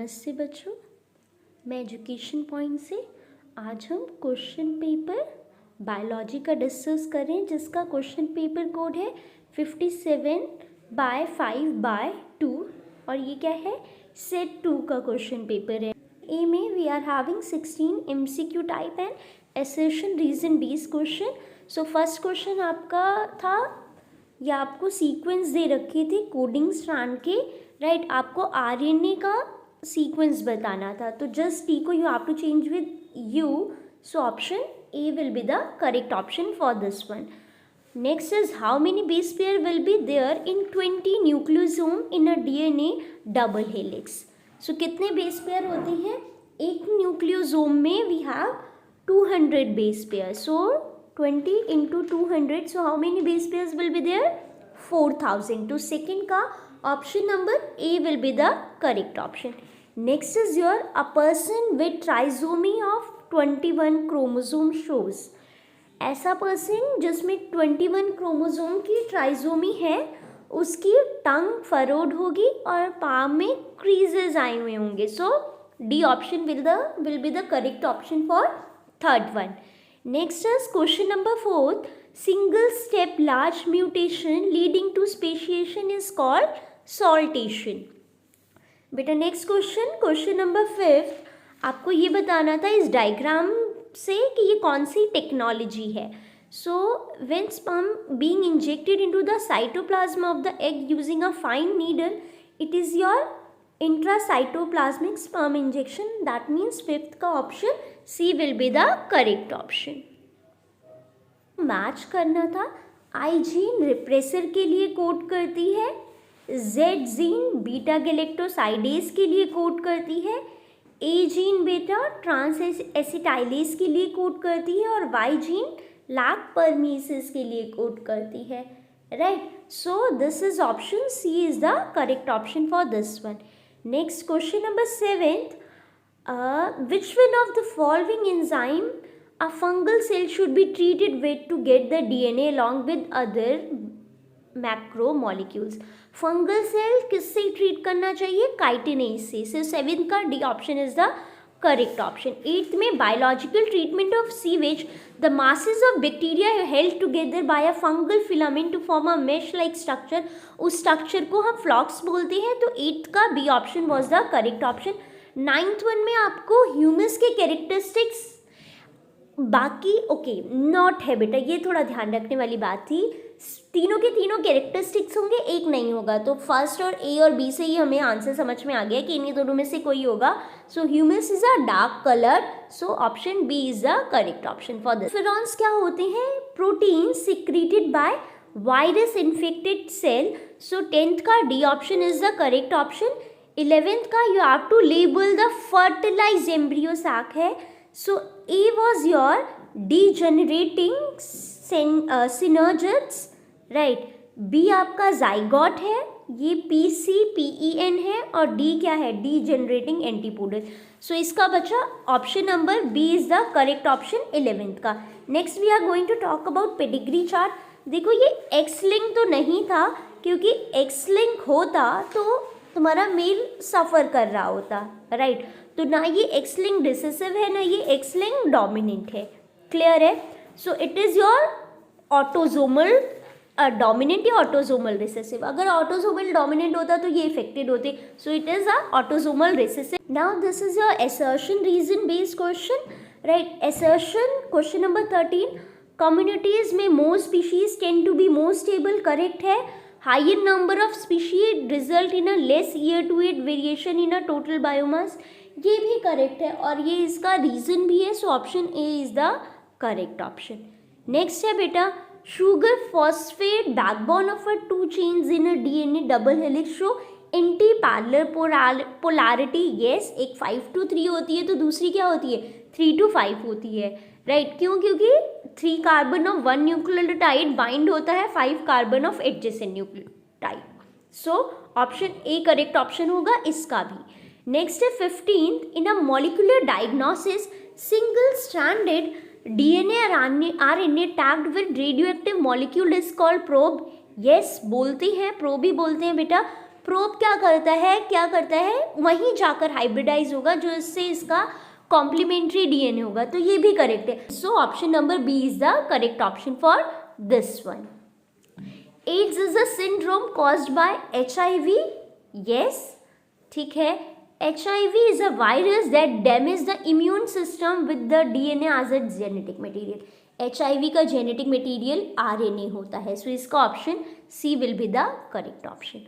नमस्ते बच्चों, मैं एजुकेशन पॉइंट से आज हम क्वेश्चन पेपर बायोलॉजी का डिस्कस करें, जिसका क्वेश्चन पेपर कोड है 57/5/2 और ये क्या है, सेट 2 का क्वेश्चन पेपर है। ए में we are having 16 MCQ type and assertion reason based question. So first question आपका था, या आपको सीक्वेंस दे रखे थे कोडिंग स्ट्रैंड के, राइट। आपको RNA का सीक्वेंस बताना था, तो जस्ट टी को you have to change with U, so option A will be the correct option for this one. Next is how many base pair will be there in 20 nucleosome in a DNA double helix. So कितने base pair होते हैं एक nucleosome में? We have 200 base pair, so 20 into 200, so how many base pairs will be there? 4000. तो second का option number A will be the correct option. Next is your a person with trisomy of 21 chromosome shows. ऐसा person जिसमें 21 chromosome की trisomy है, उसकी टंग furrowed होगी और palm में क्रीजेस आए हुए होंगे, so D option will be the correct option for third one. Next is question number 4. Single step large mutation leading to speciation is called saltation. बेटा नेक्स्ट क्वेश्चन नंबर 5, आपको ये बताना था इस डायग्राम से कि ये कौन सी टेक्नोलॉजी है। So when sperm being injected into the cytoplasm of the egg using a fine needle, it is your intracytoplasmic sperm injection. That means fifth का option C will be the correct option. Match करना था, आई gene repressor के लिए code करती है, Z gene beta galactosidase के लिए code करती है, ए जीन बेटा ट्रांस एसिटाइलेज के लिए कोड करती है और वाई जीन लैक परमीसेस के लिए कोड करती है, right. So this is option C is the correct option for this one. Next question number 7, which one of the following enzyme a fungal cell should be treated with to get the DNA along with other macromolecules? Fungal cell किससे treat करना चाहिए? Chitinase से। So 7th का D option is the correct option. 8th में biological treatment of sewage, the masses of bacteria held together by a fungal filament to form a mesh like structure, उस structure को हम flocs बोलते हैं, तो 8th का B option was the correct option. 9th one में आपको humus के कैरेक्टरिस्टिक्स बाकी ओके नॉट है बेटा, ये थोड़ा ध्यान रखने वाली बात थी। तीनों के तीनों कैरेक्टरिस्टिक्स होंगे, एक नहीं होगा, तो फर्स्ट और ए और बी से ही हमें आंसर समझ में आ गया कि इन्हीं दोनों में से कोई होगा। So humus is a dark colour, so option B is the correct option for this. Interferons क्या होते हैं? Protein secreted by virus infected cell, so 10th का D option is the correct option. 11th का you have to label the fertilised embryo sac है, so A was your degenerating synergids, right. B आपका zygote है, ये PCPEN है, और D क्या है? डीजेनरेटिंग एंटीपोडल। सो इसका बचा option number B is the correct option 11th का। Next we are going to talk about pedigree chart. देखो ये एक्स लिंक तो नहीं था, क्योंकि एक्स लिंक होता तो तुम्हारा मेल सफ़र कर रहा होता, राइट। तो ना ये एक्स लिंक रिसेसिव है, ना ये एक्स लिंक डोमिनेंट है, क्लियर है। So it is your autosomal dominant या ऑटोजोमल रिसेसिव। अगर ऑटोजोमल डोमिनेंट होता तो ये इफेक्टेड होते, so it is a autosomal recessive. Now this is your assertion reason based question, right. Assertion question number 13, communities में more species tend to be more stable, correct है। Higher number of species result in a less year to year variation in a total biomass, ये भी correct है और ये इसका reason भी है, so option A is the correct option. Next है बेटा, sugar phosphate backbone of a 2 chains in a DNA double helix show anti parallel polarity. Yes, एक 5 to 3 होती है, तो दूसरी क्या होती है? 3 to 5 होती है, राइट। क्यों? क्योंकि 3 कार्बन ऑफ 1 न्यूक्लियोटाइड बाइंड होता है 5 carbon of adjacent nucleotide, so option A correct option होगा इसका भी। नेक्स्ट है 15th, in a molecular diagnosis single stranded DNA RNA tagged with radioactive molecule is called probe. Yes बोलते हैं, probe ही बोलते हैं बेटा। प्रोब क्या करता है वहीं जाकर हाइब्रिडाइज होगा जो इससे इसका कॉम्प्लीमेंट्री डीएनए होगा, तो ये भी करेक्ट है। So option number B is the correct option for this one. AIDS is a syndrome caused by HIV, yes, ठीक है। HIV is a virus that damages the immune system with the DNA as its genetic material. HIV का genetic material RNA होता है, so इसका option C will be the correct option.